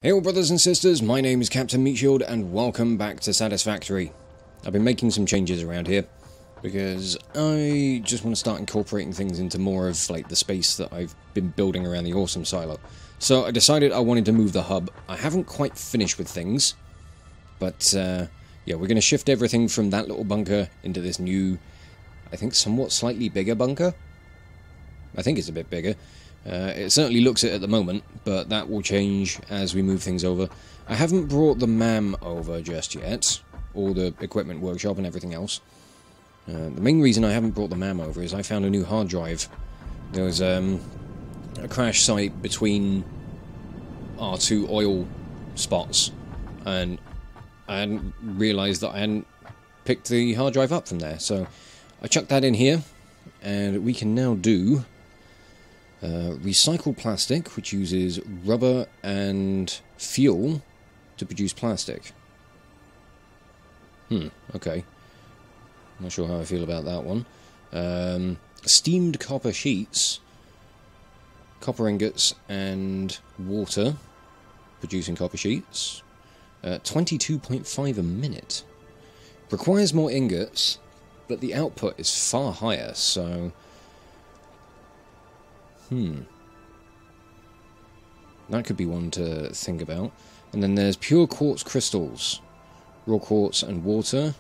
Hey all brothers and sisters, my name is Captain Meatshield and welcome back to Satisfactory. I've been making some changes around here because I just want to start incorporating things into more of like the space that I've been building around the awesome silo. So I decided I wanted to move the hub. I haven't quite finished with things, but yeah, we're going to shift everything from that little bunker into this new, I think somewhat slightly bigger bunker. I think it's a bit bigger. It certainly looks it at the moment, but that will change as we move things over. I haven't brought the MAM over just yet, or the equipment workshop and everything else. The main reason I haven't brought the MAM over is I found a new hard drive. There was a crash site between our two oil spots, and I hadn't realised that I hadn't picked the hard drive up from there, so I chucked that in here, and we can now do recycle plastic, which uses rubber and fuel to produce plastic. Okay. Not sure how I feel about that one. Steamed copper sheets, copper ingots, and water, producing copper sheets. 22.5 a minute. Requires more ingots, but the output is far higher, so... That could be one to think about. And then there's pure quartz crystals, raw quartz and water.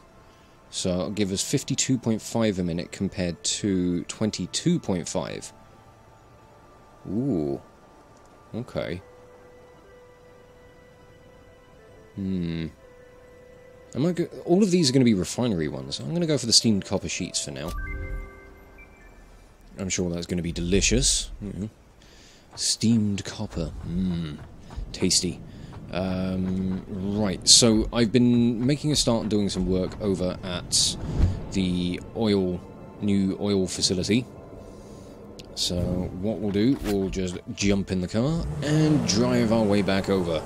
So it'll give us 52.5 a minute compared to 22.5. Ooh. Okay. All of these are going to be refinery ones. I'm going to go for the steamed copper sheets for now. I'm sure that's going to be delicious. Steamed copper. Tasty. Right, so I've been making a start on doing some work over at the new oil facility. So what we'll do, we'll just jump in the car and drive our way back over.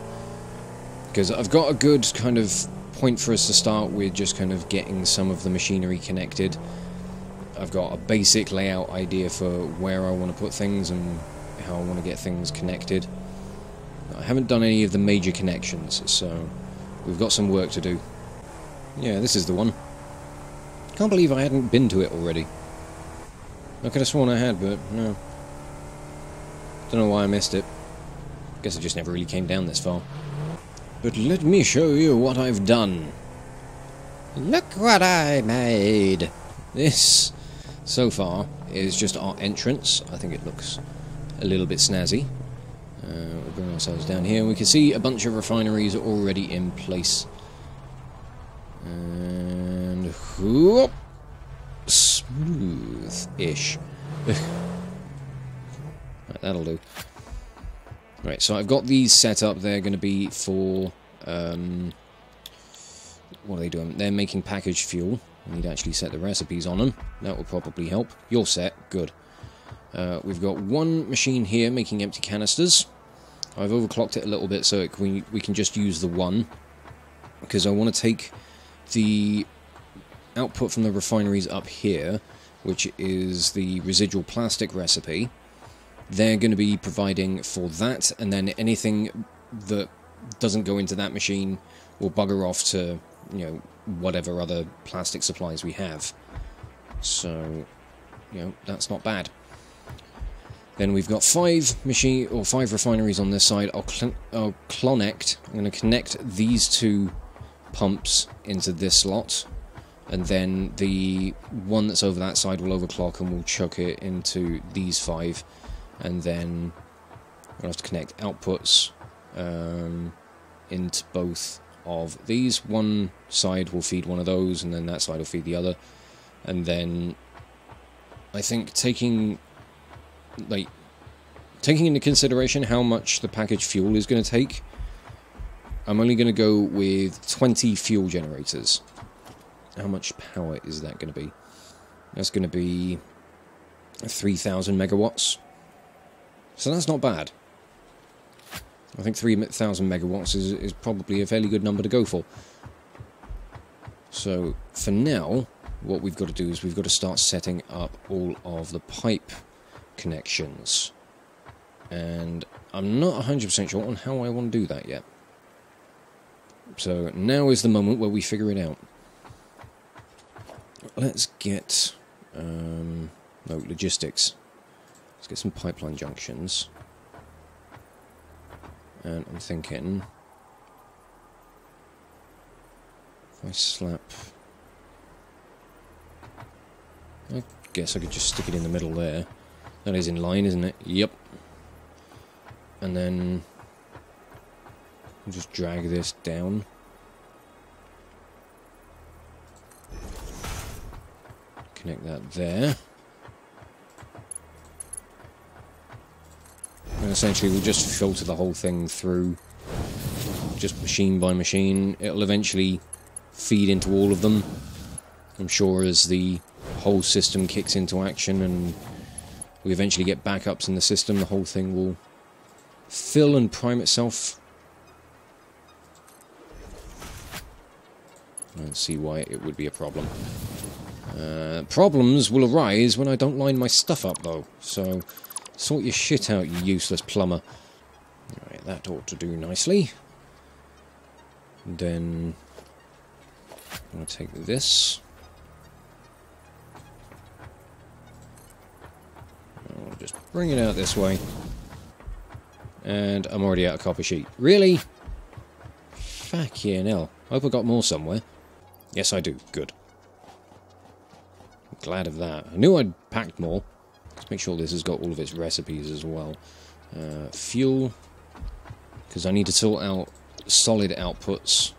Because I've got a good kind of point for us to start with, just kind of getting some of the machinery connected. I've got a basic layout idea for where I want to put things and how I want to get things connected. I haven't done any of the major connections, so we've got some work to do. Yeah, this is the one. Can't believe I hadn't been to it already. I could have sworn I had, but no. Don't know why I missed it. Guess I just never really came down this far. But let me show you what I've done. Look what I made! This, so far, is just our entrance. I think it looks a little bit snazzy. We'll bring ourselves down here. We can see a bunch of refineries already in place. And... whoop! Smooth-ish. Right, that'll do. Right, so I've got these set up. They're going to be for... what are they doing? They're making packaged fuel. I need to actually set the recipes on them. That will probably help. You're set. Good. We've got one machine here making empty canisters. I've overclocked it a little bit so we can just use the one. Because I want to take the output from the refineries up here, which is the residual plastic recipe. They're going to be providing for that, and then anything that doesn't go into that machine will bugger off to, you know, whatever other plastic supplies we have. So, you know, that's not bad. Then we've got 5 refineries on this side. I'm going to connect these 2 pumps into this slot, and then the one that's over that side will overclock and we'll chuck it into these 5, and then we'll have to connect outputs into both of these. One side will feed one of those, and then that side will feed the other. And then I think taking into consideration how much the packaged fuel is going to take, I'm only going to go with 20 fuel generators. How much power is that going to be? That's going to be 3,000 megawatts. So that's not bad. I think 3,000 megawatts is probably a fairly good number to go for. So, for now, what we've got to do is we've got to start setting up all of the pipe connections. And I'm not 100% sure on how I want to do that yet. So now is the moment where we figure it out. Let's get... no, logistics. Let's get some pipeline junctions. And I'm thinking... if I slap... I guess I could just stick it in the middle there. That is in line, isn't it? Yep. And then... I'll just drag this down. Connect that there. And essentially we'll just filter the whole thing through, just machine by machine. It'll eventually feed into all of them, I'm sure, as the whole system kicks into action and we eventually get backups in the system. The whole thing will fill and prime itself. I don't see why it would be a problem. Problems will arise when I don't line my stuff up, though. So, sort your shit out, you useless plumber. Alright, that ought to do nicely. And then... I'm going to take this. I'll just bring it out this way. And I'm already out of copper sheet. Really? Fucking hell. I hope I got more somewhere. Yes, I do. Good. Glad of that. I knew I'd packed more. Let's make sure this has got all of its recipes as well. Fuel, because I need to sort out solid outputs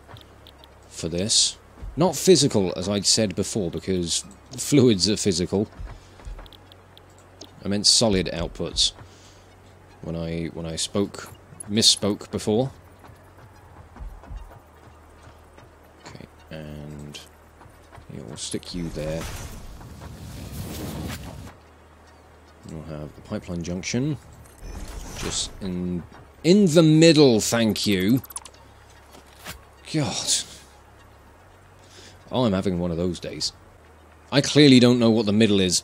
for this. Not physical, as I'd said before, because fluids are physical. I meant solid outputs when I misspoke before. Okay, and yeah, we'll stick you there. We'll have the pipeline junction just in the middle, thank you. God. Oh, I'm having one of those days. I clearly don't know what the middle is.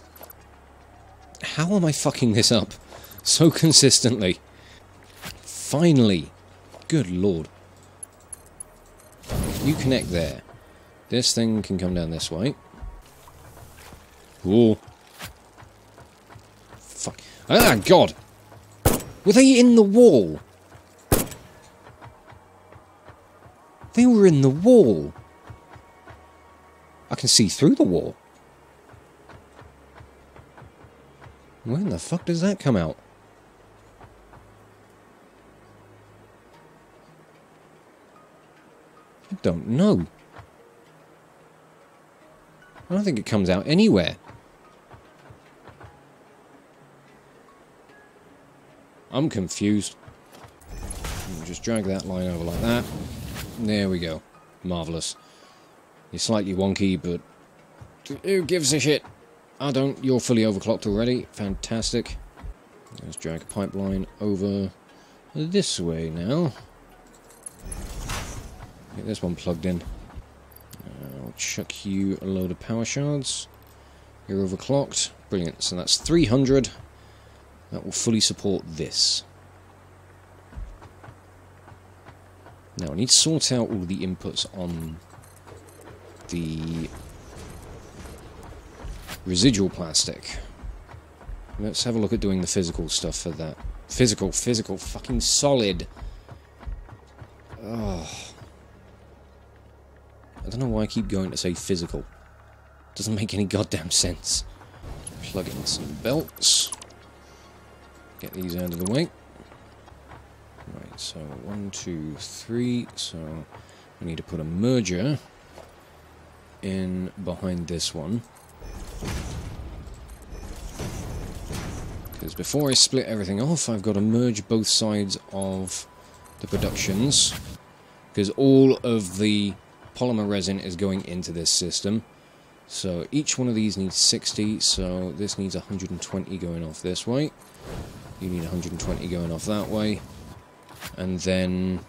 How am I fucking this up so consistently? Finally. Good lord. You connect there. This thing can come down this way. Ooh. Fuck. Ah, God! Were they in the wall? They were in the wall. I can see through the wall. When the fuck does that come out? I don't know. I don't think it comes out anywhere. I'm confused. Just drag that line over like that. There we go. Marvellous. You're slightly wonky, but who gives a shit? I don't. You're fully overclocked already. Fantastic. Let's drag a pipeline over this way now. Get this one plugged in. I'll chuck you a load of power shards. You're overclocked. Brilliant. So that's 300. That will fully support this. Now I need to sort out all the inputs on the residual plastic. Let's have a look at doing the physical stuff for that. Physical, fucking solid. Oh. I don't know why I keep going to say physical. Doesn't make any goddamn sense. Plug in some belts. Get these out of the way. Right, so 1, 2, 3. So I need to put a merger in behind this one. Because before I split everything off, I've got to merge both sides of the productions. Because all of the polymer resin is going into this system. So each one of these needs 60, so this needs 120 going off this way. You need 120 going off that way. And then...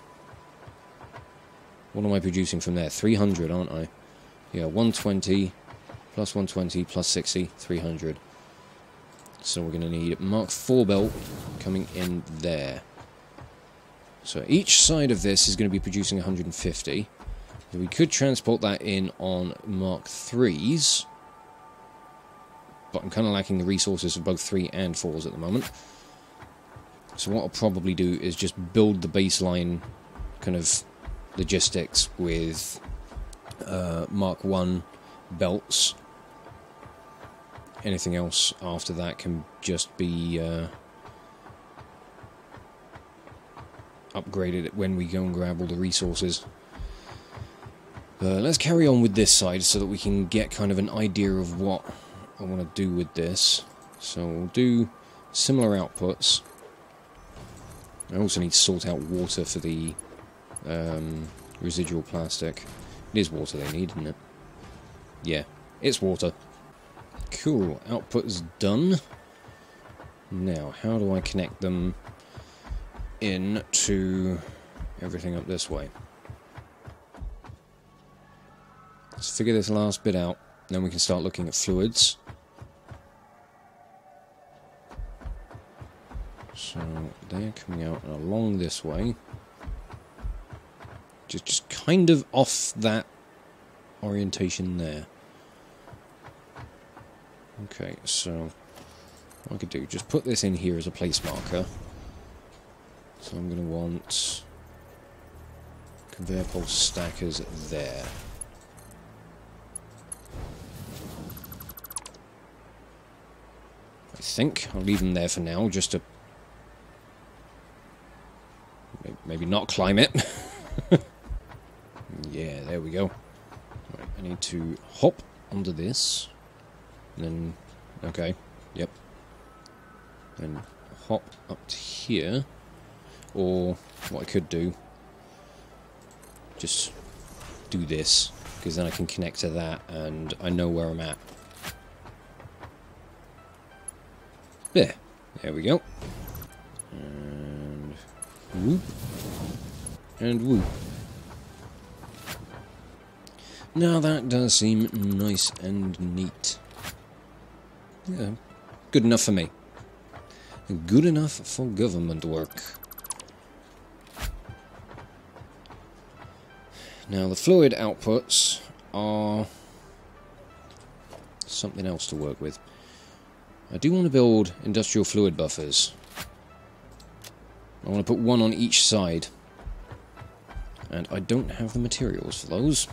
what am I producing from there? 300, aren't I? Yeah, 120, plus 120, plus 60, 300. So we're going to need Mark IV belt coming in there. So each side of this is going to be producing 150. So we could transport that in on Mark 3s. But I'm kind of lacking the resources for both 3 and 4s at the moment. So what I'll probably do is just build the baseline kind of logistics with Mark 1 belts. Anything else after that can just be upgraded when we go and grab all the resources. Let's carry on with this side so that we can get kind of an idea of what I want to do with this. So we'll do similar outputs. I also need to sort out water for the residual plastic. It is water they need, isn't it? Yeah, it's water. Cool, output is done. Now, how do I connect them into everything up this way? Let's figure this last bit out, then we can start looking at fluids. So, they're coming out and along this way. Just kind of off that orientation there. Okay, so what I could do, just put this in here as a place marker. So I'm going to want conveyor pole stackers there. I think I'll leave them there for now, just to maybe not climb it. Yeah, there we go. Right, I need to hop onto this. And then, okay, yep. Then hop up to here. Or what I could do, just do this, because then I can connect to that and I know where I'm at. There we go. And whoop. And whoop. Now that does seem nice and neat. Yeah, good enough for me. Good enough for government work. Now the fluid outputs are something else to work with. I do want to build industrial fluid buffers. I want to put one on each side. And I don't have the materials for those.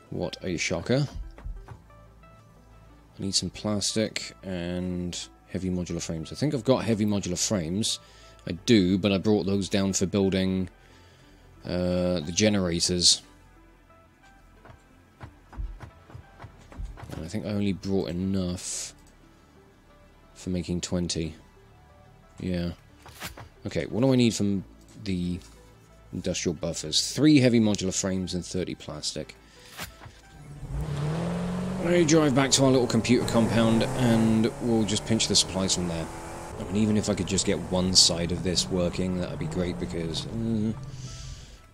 What a shocker. I need some plastic and heavy modular frames. I think I've got heavy modular frames. I do, but I brought those down for building the generators. And I think I only brought enough for making 20. Yeah. Okay, what do I need from the industrial buffers? 3 heavy modular frames and 30 plastic. I drive back to our little computer compound and we'll just pinch the supplies from there. I mean, even if I could just get one side of this working, that would be great, because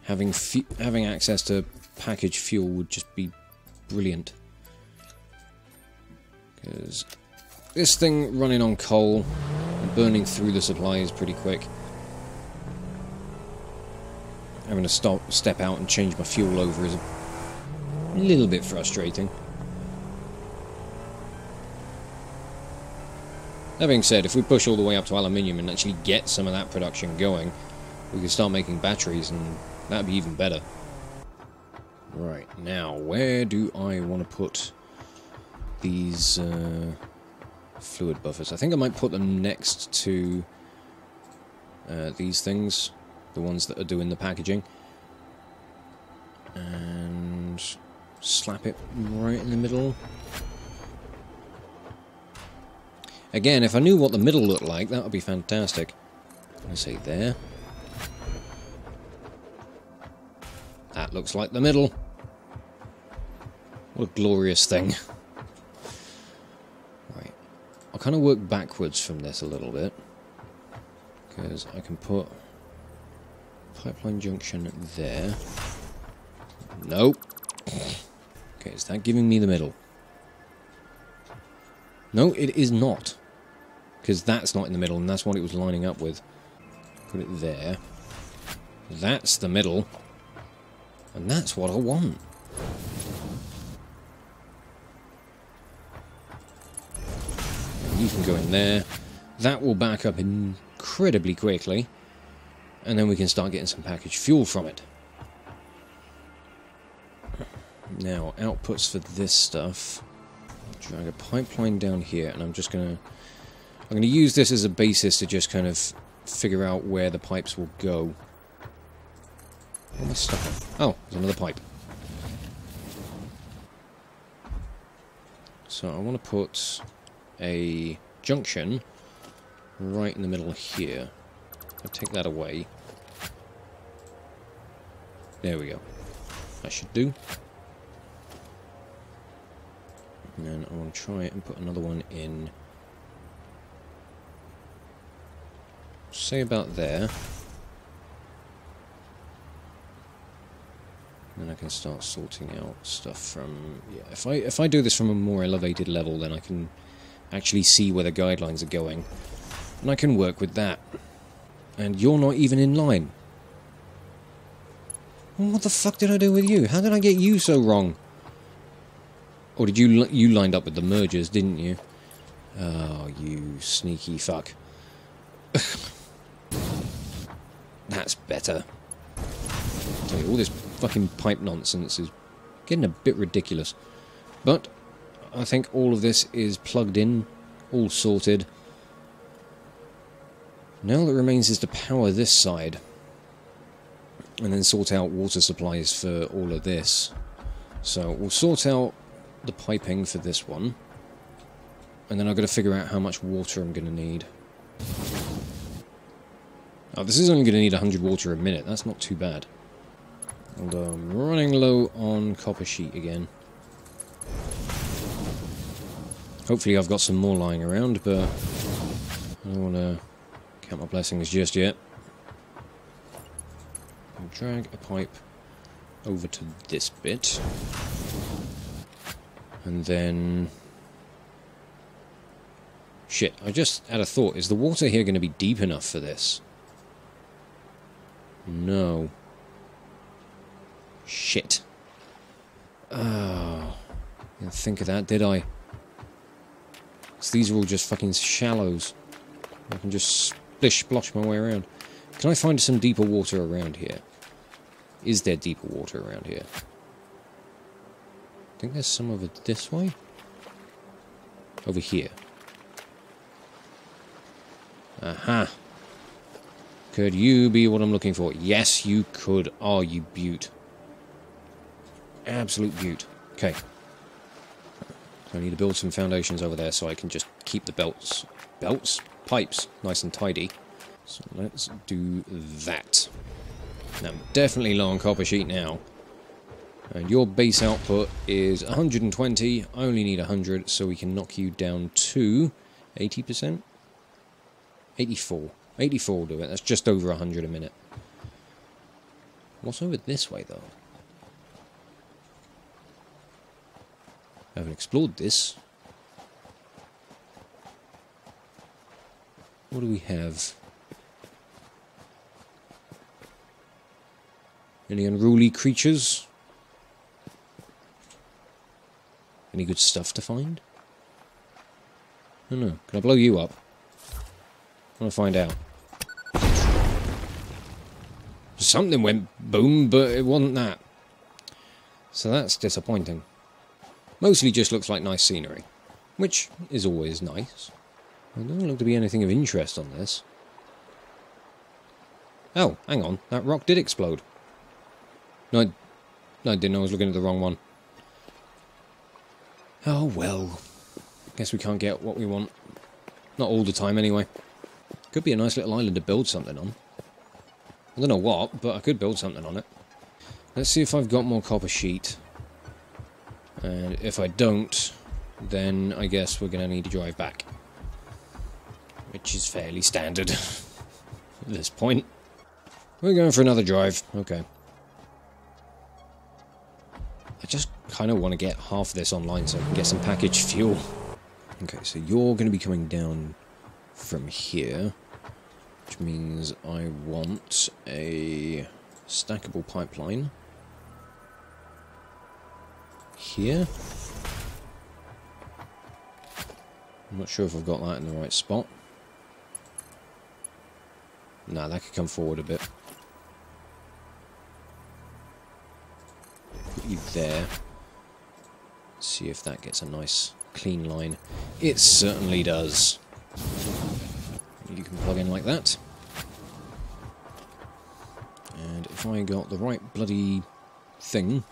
having access to packaged fuel would just be brilliant. Because this thing running on coal and burning through the supply is pretty quick. Having to step out and change my fuel over is a little bit frustrating. That being said, if we push all the way up to aluminium and actually get some of that production going, we can start making batteries, and that'd be even better. Right, now, where do I want to put these fluid buffers? I think I might put them next to these things, the ones that are doing the packaging, and slap it right in the middle. Again, if I knew what the middle looked like, that would be fantastic. I say there. That looks like the middle. What a glorious thing. Right. I'll kind of work backwards from this a little bit, because I can put pipeline junction there. Nope. Okay, is that giving me the middle? No, it is not. Because that's not in the middle, and that's what it was lining up with. Put it there. That's the middle. And that's what I want. And you can go in there. That will back up incredibly quickly. And then we can start getting some packaged fuel from it. Now, outputs for this stuff. Drag a pipeline down here, and I'm gonna use this as a basis to just kind of figure out where the pipes will go. What am I stuck on? Oh, there's another pipe. So I want to put a junction right in the middle here. I'll take that away. There we go. That should do. And then I want to try and put another one in, say about there. Then I can start sorting out stuff from... Yeah, if I do this from a more elevated level, then I can actually see where the guidelines are going. And I can work with that. And you're not even in line. Well, what the fuck did I do with you? How did I get you so wrong? Or did you lined up with the mergers, didn't you? Oh, you sneaky fuck. That's better. I tell you, all this fucking pipe nonsense is getting a bit ridiculous. But I think all of this is plugged in, all sorted. Now all that remains is to power this side. And then sort out water supplies for all of this. So we'll sort out the piping for this one, and then I've got to figure out how much water I'm going to need. Oh, this is only going to need 100 water a minute. That's not too bad. Although I'm running low on copper sheet again. Hopefully I've got some more lying around, but I don't want to count my blessings just yet. I'll drag a pipe over to this bit. And then... Shit, I just had a thought. Is the water here going to be deep enough for this? No. Shit. Oh. Didn't think of that, did I? Because these are all just fucking shallows. I can just splish-splosh my way around. Can I find some deeper water around here? Is there deeper water around here? I think there's some over this way? Over here. Aha! Could you be what I'm looking for? Yes, you could. Oh, you beaut. Absolute beaut. Okay. So I need to build some foundations over there so I can just keep the pipes nice and tidy. So let's do that. Now, I'm definitely low on copper sheet now. And your base output is 120. I only need 100, so we can knock you down to 80%? 84. 84 will do it. That's just over 100 a minute. What's over this way, though? I haven't explored this. What do we have? Any unruly creatures? Any good stuff to find? I don't know. Can I blow you up? I want to find out. Something went boom, but it wasn't that. So that's disappointing. Mostly just looks like nice scenery, which is always nice. There doesn't look to be anything of interest on this. Oh, hang on. That rock did explode. No, I didn't. I was looking at the wrong one. Oh, well. Guess we can't get what we want. Not all the time, anyway. Could be a nice little island to build something on. I don't know what, but I could build something on it. Let's see if I've got more copper sheet. And if I don't, then I guess we're going to need to drive back. Which is fairly standard at this point. We're going for another drive. Okay. I just kind of want to get half this online so I can get some packaged fuel. Okay, so you're going to be coming down from here. Which means I want a stackable pipeline here. I'm not sure if I've got that in the right spot. Nah, that could come forward a bit. Put you there. See if that gets a nice clean line. It certainly does. You can plug in like that. And if I got the right bloody thing,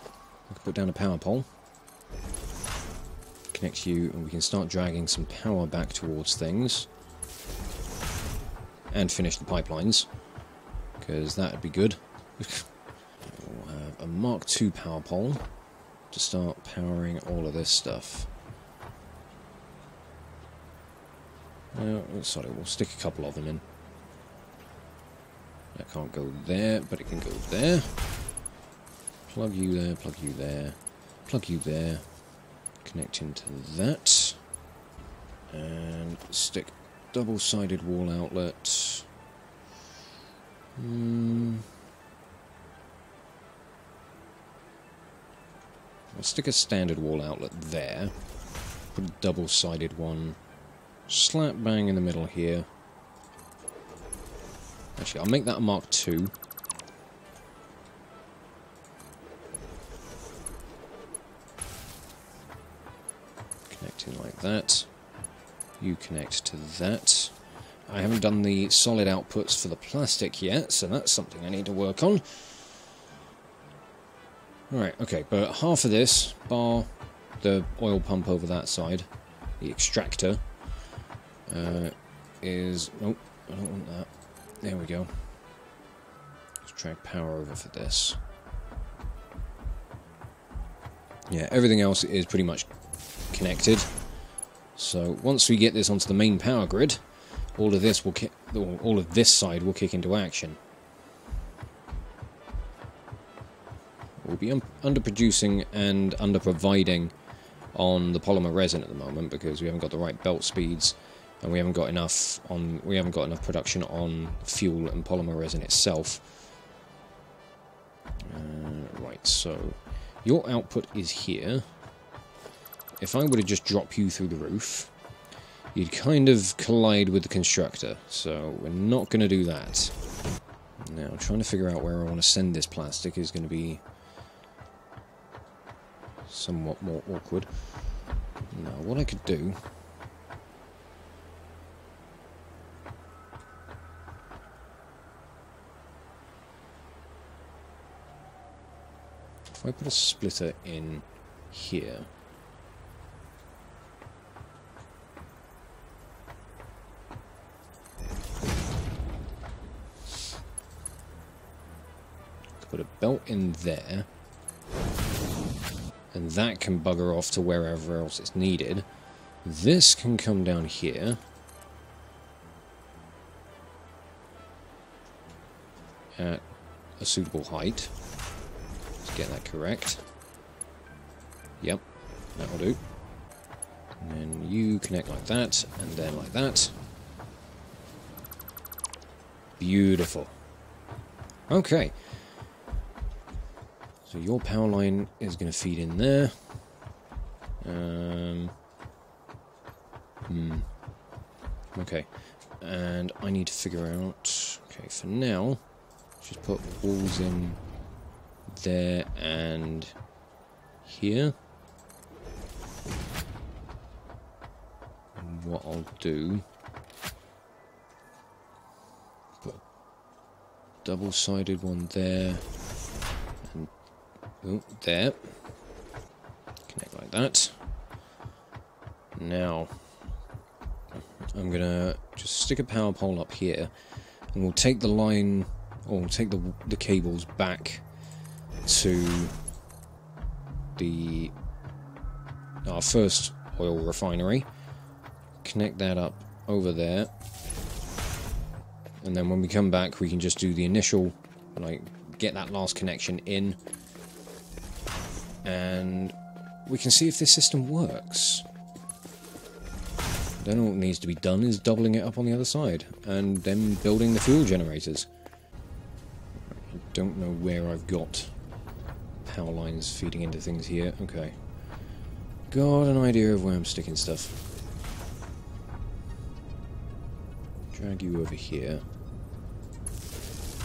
I can put down a power pole. Connect you, and we can start dragging some power back towards things. And finish the pipelines, because that would be good. We'll have a Mark II power pole to start powering all of this stuff. Sorry, we'll stick a couple of them in. That can't go there, but it can go there. Plug you there, plug you there, plug you there. Connect into that. And stick double-sided wall outlet. I'll stick a standard wall outlet there. Put a double-sided one slap bang in the middle here. Actually, I'll make that a Mark II. Connecting like that. You connect to that. I haven't done the solid outputs for the plastic yet, so that's something I need to work on. Right, okay, but half of this, bar the oil pump over that side, the extractor, is... Oh, I don't want that. There we go. Let's drag power over for this. Yeah, everything else is pretty much connected. So once we get this onto the main power grid, all of this will all of this side will kick into action. We'll be underproducing and underproviding on the polymer resin at the moment because we haven't got the right belt speeds and we haven't got enough production on fuel and polymer resin itself. Right, so your output is here. If I were to just drop you through the roof, you'd kind of collide with the constructor, so we're not going to do that. Now, trying to figure out where I want to send this plastic is going to be somewhat more awkward. Now, what I could do... if I put a splitter in here... put a belt in there, and that can bugger off to wherever else it's needed. This can come down here, at a suitable height. Let's get that correct. Yep, that'll do. And then you connect like that, and then like that. Beautiful. Okay. So your power line is going to feed in there. Okay. And I need to figure out... okay, for now, just put walls in there and here. And what I'll do... put a double-sided one there. Oh, there. Connect like that. Now, I'm gonna just stick a power pole up here, and we'll take the line, or we'll take the cables back to our first oil refinery. Connect that up over there, and then when we come back, we can just do the initial, like, get that last connection in. And we can see if this system works. Then all that needs to be done is doubling it up on the other side, and then building the fuel generators. I don't know where I've got power lines feeding into things here. Okay. Got an idea of where I'm sticking stuff. Drag you over here.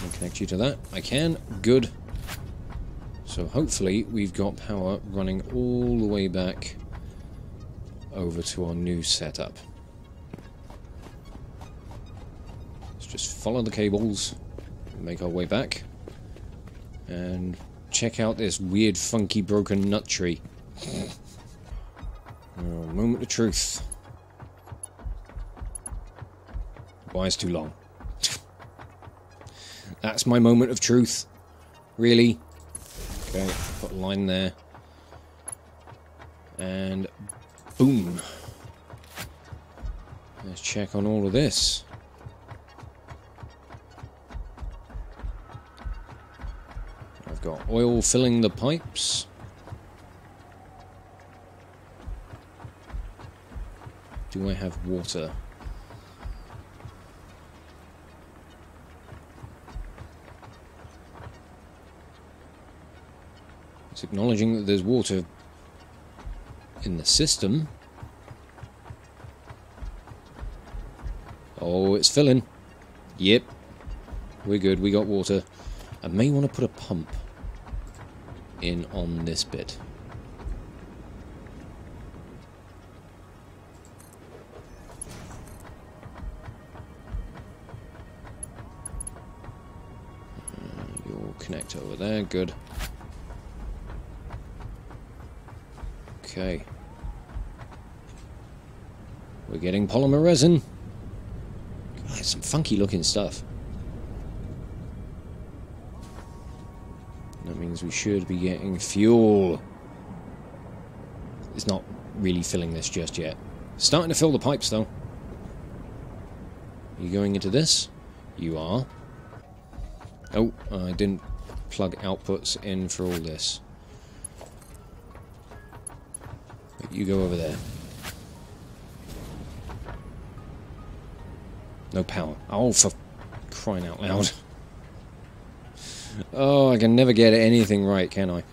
And connect you to that. I can. Good. So hopefully we've got power running all the way back over to our new setup. Let's just follow the cables, make our way back, and check out this weird, funky, broken nut tree. Oh, moment of truth. Why is too long? That's my moment of truth. Really? Okay, put a line there. And boom. Let's check on all of this. I've got oil filling the pipes. Do I have water? It's acknowledging that there's water in the system. Oh, it's filling. Yep. We're good, we got water. I may want to put a pump in on this bit. You'll connect over there, good. Okay. We're getting polymer resin. God, some funky looking stuff. That means we should be getting fuel. It's not really filling this just yet. Starting to fill the pipes though. Are you going into this? You are. Oh, I didn't plug outputs in for all this. But you go over there. No power. Oh, for crying out loud. Oh, I can never get anything right, can I?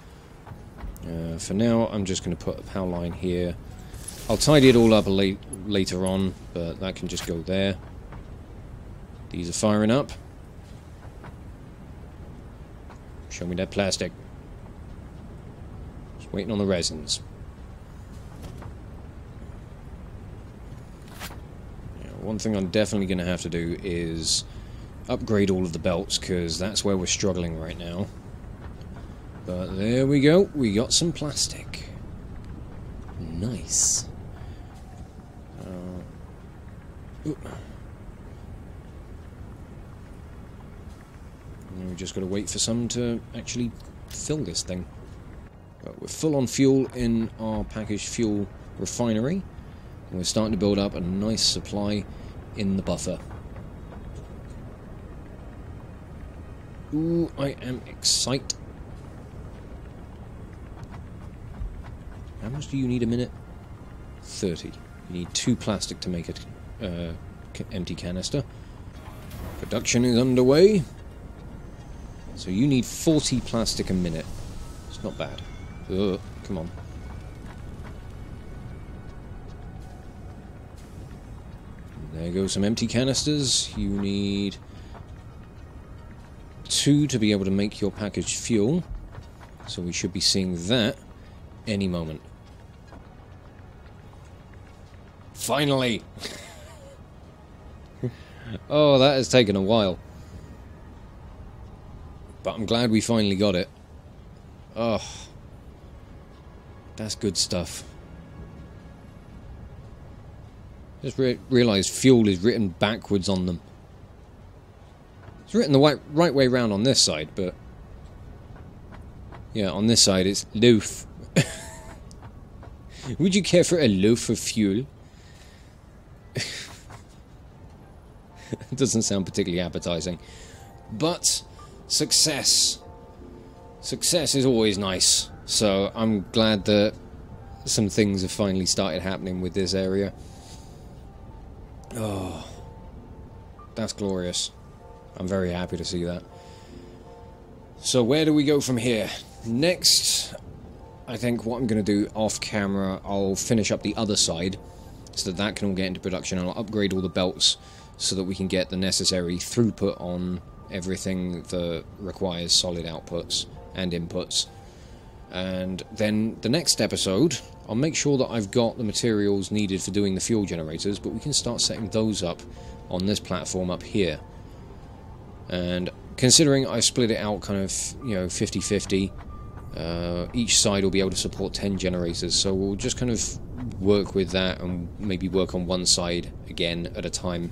For now, I'm just going to put a power line here. I'll tidy it all up later on, but that can just go there. These are firing up. Show me that plastic. Just waiting on the resins. One thing I'm definitely going to have to do is upgrade all of the belts, because that's where we're struggling right now. But there we go, we got some plastic. Nice. We just got to wait for some to actually fill this thing. But we're full on fuel in our packaged fuel refinery. And we're starting to build up a nice supply in the buffer. Ooh, I am excited. How much do you need a minute? 30. You need 2 plastic to make an empty canister. Production is underway. So you need 40 plastic a minute. It's not bad. Ugh, come on. There go some empty canisters. You need 2 to be able to make your packaged fuel. So we should be seeing that any moment. Finally! Oh, that has taken a while. But I'm glad we finally got it. Oh, that's good stuff. Just realised fuel is written backwards on them. It's written the right way round on this side, but yeah, on this side it's loaf. Would you care for a loaf of fuel? It doesn't sound particularly appetizing, but success. Success is always nice. So I'm glad that some things have finally started happening with this area. Oh, that's glorious. I'm very happy to see that. So where do we go from here? Next, I think what I'm going to do off camera, I'll finish up the other side so that that can all get into production. I'll upgrade all the belts so that we can get the necessary throughput on everything that requires solid outputs and inputs. And then the next episode, I'll make sure that I've got the materials needed for doing the fuel generators, but we can start setting those up on this platform up here. And considering I split it out kind of, 50-50, each side will be able to support 10 generators, so we'll just kind of work with that and maybe work on one side again at a time.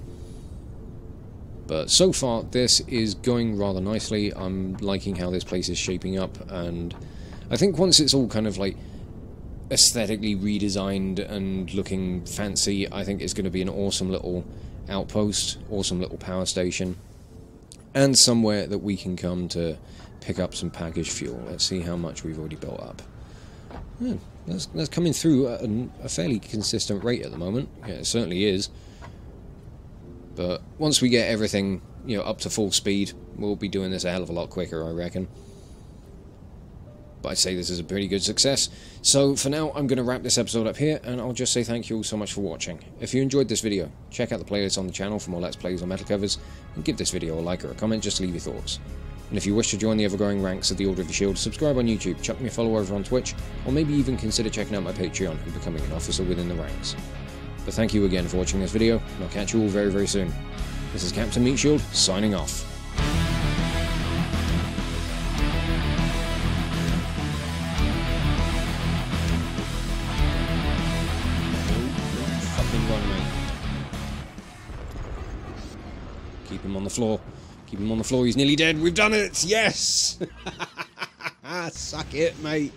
But so far, this is going rather nicely. I'm liking how this place is shaping up, and I think once it's all kind of like aesthetically redesigned and looking fancy, I think it's going to be an awesome little outpost, awesome little power station, and somewhere that we can come to pick up some packaged fuel. Let's see how much we've already built up. Yeah, that's coming through at a fairly consistent rate at the moment. Yeah, it certainly is. But once we get everything, up to full speed, we'll be doing this a hell of a lot quicker, I reckon. But I'd say this is a pretty good success. So for now, I'm going to wrap this episode up here, and I'll just say thank you all so much for watching. If you enjoyed this video, check out the playlist on the channel for more Let's Plays on metal covers, and give this video a like or a comment just to leave your thoughts. And if you wish to join the ever-growing ranks of the Order of the Shield, subscribe on YouTube, chuck me a follow over on Twitch, or maybe even consider checking out my Patreon and becoming an officer within the ranks. But thank you again for watching this video, and I'll catch you all very, very soon. This is Captain Meatshield, signing off. Fucking run, mate. Keep him on the floor. Keep him on the floor, he's nearly dead. We've done it! Yes! Suck it, mate.